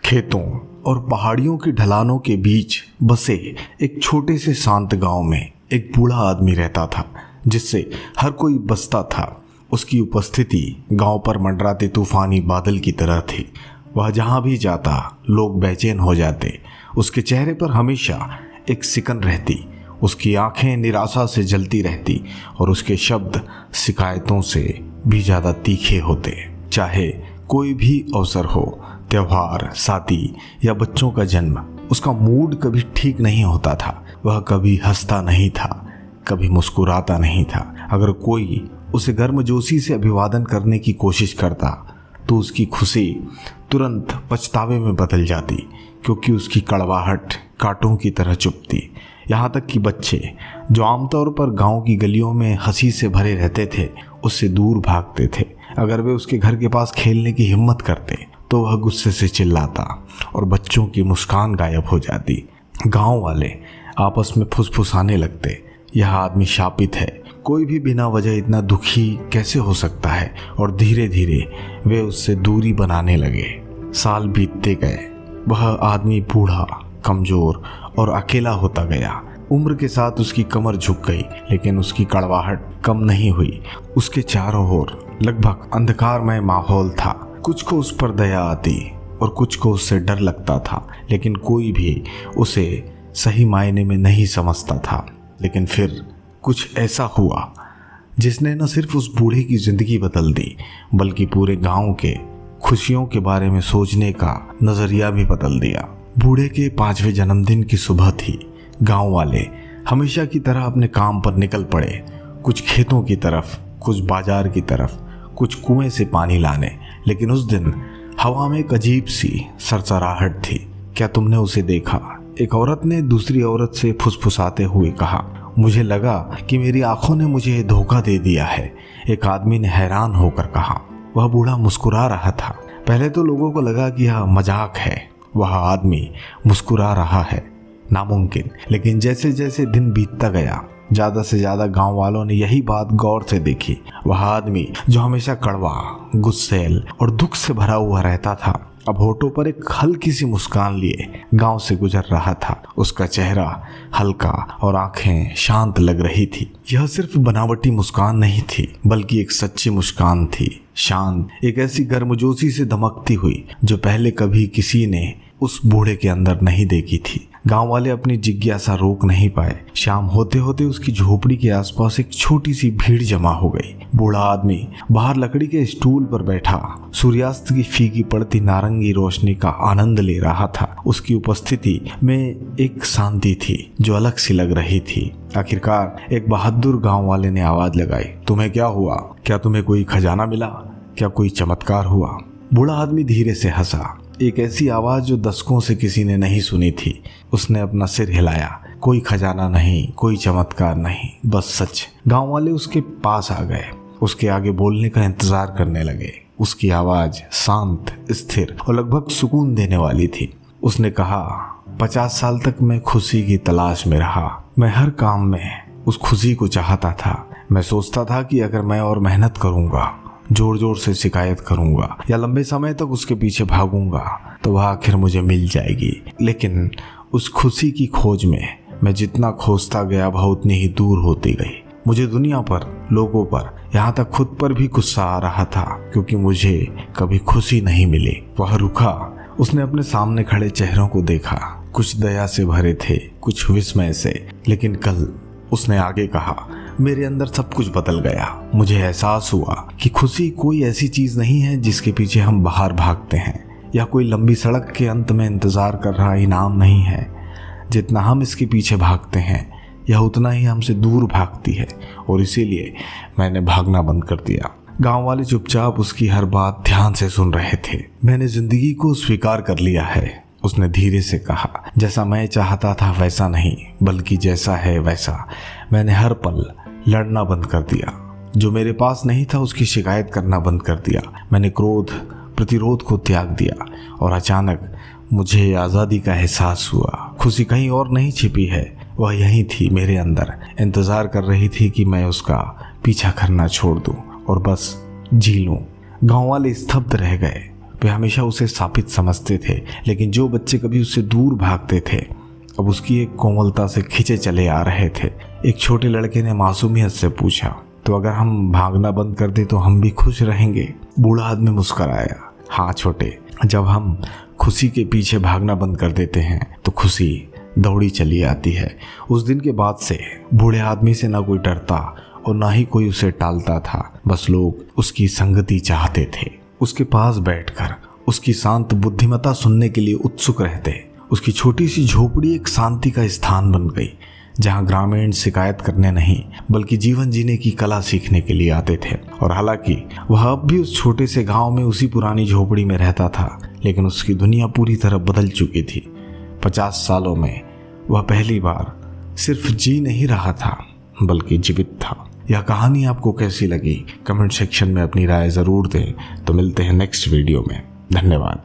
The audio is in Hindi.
खेतों और पहाड़ियों की ढलानों के बीच बसे एक छोटे से शांत गांव में एक बूढ़ा आदमी रहता था, जिससे हर कोई बसता था। उसकी उपस्थिति गांव पर मंडराते तूफानी बादल की तरह थी। वह जहां भी जाता लोग बेचैन हो जाते। उसके चेहरे पर हमेशा एक सिकन रहती, उसकी आंखें निराशा से जलती रहती और उसके शब्द शिकायतों से भी ज़्यादा तीखे होते। चाहे कोई भी अवसर हो, त्योहार, शादी या बच्चों का जन्म, उसका मूड कभी ठीक नहीं होता था। वह कभी हंसता नहीं था, कभी मुस्कुराता नहीं था। अगर कोई उसे गर्मजोशी से अभिवादन करने की कोशिश करता तो उसकी खुशी तुरंत पछतावे में बदल जाती, क्योंकि उसकी कड़वाहट कांटों की तरह चुभती। यहाँ तक कि बच्चे जो आमतौर पर गांव की गलियों में हंसी से भरे रहते थे, उससे दूर भागते थे। अगर वे उसके घर के पास खेलने की हिम्मत करते तो वह गुस्से से चिल्लाता और बच्चों की मुस्कान गायब हो जाती। गांव वाले आपस में फुसफुसाने लगते, यह आदमी शापित है, कोई भी बिना वजह इतना दुखी कैसे हो सकता है। और धीरे धीरे वे उससे दूरी बनाने लगे। साल बीतते गए, वह आदमी बूढ़ा, कमजोर और अकेला होता गया। उम्र के साथ उसकी कमर झुक गई, लेकिन उसकी कड़वाहट कम नहीं हुई। उसके चारों ओर लगभग अंधकारमय माहौल था। कुछ को उस पर दया आती और कुछ को उससे डर लगता था, लेकिन कोई भी उसे सही मायने में नहीं समझता था। लेकिन फिर कुछ ऐसा हुआ जिसने न सिर्फ उस बूढ़े की जिंदगी बदल दी, बल्कि पूरे गांव के खुशियों के बारे में सोचने का नजरिया भी बदल दिया। बूढ़े के 5वें जन्मदिन की सुबह थी। गांव वाले हमेशा की तरह अपने काम पर निकल पड़े, कुछ खेतों की तरफ, कुछ बाजार की तरफ, कुछ कुएं से पानी लाने। लेकिन उस दिन हवा में एक अजीब सी सरसराहट थी। क्या तुमने उसे देखा? एक औरत ने दूसरी औरत से फुसफुसाते हुए कहा। मुझे लगा कि मेरी आंखों ने मुझे धोखा दे दिया है, एक आदमी ने हैरान होकर कहा। वह बूढ़ा मुस्कुरा रहा था। पहले तो लोगों को लगा कि यह मजाक है, वह आदमी मुस्कुरा रहा है, नामुमकिन। लेकिन जैसे जैसे दिन बीतता गया, ज़्यादा से ज़्यादा गांव वालों ने यही बात गौर से देखी। वह आदमी जो हमेशा कड़वा, गुस्सैल और दुख से भरा हुआ रहता था, अब होठों पर एक हल्की सी मुस्कान लिए गांव से गुजर रहा था। उसका चेहरा हल्का और आंखें शांत लग रही थी। यह सिर्फ बनावटी मुस्कान नहीं थी, बल्कि एक सच्ची मुस्कान थी, शांत, एक ऐसी गर्मजोशी से दमकती हुई जो पहले कभी किसी ने उस बूढ़े के अंदर नहीं देखी थी। गांव वाले अपनी जिज्ञासा रोक नहीं पाए। शाम होते होते उसकी झोपड़ी के आसपास एक छोटी सी भीड़ जमा हो गई। बूढ़ा आदमी बाहर लकड़ी के स्टूल पर बैठा सूर्यास्त की फीकी पड़ती नारंगी रोशनी का आनंद ले रहा था। उसकी उपस्थिति में एक शांति थी जो अलग सी लग रही थी। आखिरकार एक बहादुर गांव वाले ने आवाज लगाई, तुम्हें क्या हुआ? क्या तुम्हें कोई खजाना मिला? क्या कोई चमत्कार हुआ? बूढ़ा आदमी धीरे से हंसा, एक ऐसी आवाज जो दशकों से किसी ने नहीं सुनी थी। उसने अपना सिर हिलाया। कोई खजाना नहीं, कोई चमत्कार नहीं, बस सच। गांव वाले उसके पास आ गए, उसके आगे बोलने का इंतजार करने लगे। उसकी आवाज शांत, स्थिर और लगभग सुकून देने वाली थी। उसने कहा, 50 साल तक मैं खुशी की तलाश में रहा। मैं हर काम में उस खुशी को चाहता था। मैं सोचता था कि अगर मैं और मेहनत करूंगा, जोर जोर से शिकायत करूंगा या लंबे समय तक उसके पीछे भागूंगा तो वह आखिर मुझे मिल जाएगी। लेकिन उस खुशी की खोज में मैं जितना खोजता गया वह उतनी ही दूर होती गई। मुझे दुनिया पर, लोगों पर, यहाँ तक खुद पर भी गुस्सा आ रहा था, क्योंकि मुझे कभी खुशी नहीं मिली। वह रुका। उसने अपने सामने खड़े चेहरों को देखा। कुछ दया से भरे थे, कुछ विस्मय से। लेकिन कल उसने आगे कहा, मेरे अंदर सब कुछ बदल गया। मुझे एहसास हुआ कि खुशी कोई ऐसी चीज नहीं है जिसके पीछे हम बाहर भागते हैं, या कोई लंबी सड़क के अंत में इंतजार कर रहा इनाम नहीं है। जितना हम इसके पीछे भागते हैं, यह उतना ही हमसे दूर भागती है, और इसीलिए मैंने भागना बंद कर दिया। गांव वाले चुपचाप उसकी हर बात ध्यान से सुन रहे थे। मैंने जिंदगी को स्वीकार कर लिया है, उसने धीरे से कहा। जैसा मैं चाहता था वैसा नहीं, बल्कि जैसा है वैसा। मैंने हर पल लड़ना बंद कर दिया। जो मेरे पास नहीं था उसकी शिकायत करना बंद कर दिया। मैंने क्रोध, प्रतिरोध को त्याग दिया, और अचानक मुझे आज़ादी का एहसास हुआ। खुशी कहीं और नहीं छिपी है, वह यहीं थी, मेरे अंदर। इंतजार कर रही थी कि मैं उसका पीछा करना छोड़ दूं और बस जी लूं। गाँव वाले स्तब्ध रह गए। वे हमेशा उसे साबित समझते थे, लेकिन जो बच्चे कभी उससे दूर भागते थे अब उसकी एक कोमलता से खींचे चले आ रहे थे। एक छोटे लड़के ने मासूमियत से पूछा, तो अगर हम भागना बंद कर दें तो हम भी खुश रहेंगे? बूढ़ा आदमी मुस्कराया, हाँ छोटे, जब हम खुशी के पीछे भागना बंद कर देते हैं तो खुशी दौड़ी चली आती है। उस दिन के बाद से बूढ़े आदमी से ना कोई डरता और ना ही कोई उसे टालता था। बस लोग उसकी संगति चाहते थे, उसके पास बैठकर उसकी शांत बुद्धिमत्ता सुनने के लिए उत्सुक रहते। उसकी छोटी सी झोपड़ी एक शांति का स्थान बन गई, जहां ग्रामीण शिकायत करने नहीं बल्कि जीवन जीने की कला सीखने के लिए आते थे। और हालांकि वह अब भी उस छोटे से गांव में उसी पुरानी झोपड़ी में रहता था, लेकिन उसकी दुनिया पूरी तरह बदल चुकी थी। 50 सालों में वह पहली बार सिर्फ जी नहीं रहा था बल्कि जीवित था। यह कहानी आपको कैसी लगी कमेंट सेक्शन में अपनी राय ज़रूर दें। तो मिलते हैं नेक्स्ट वीडियो में। धन्यवाद।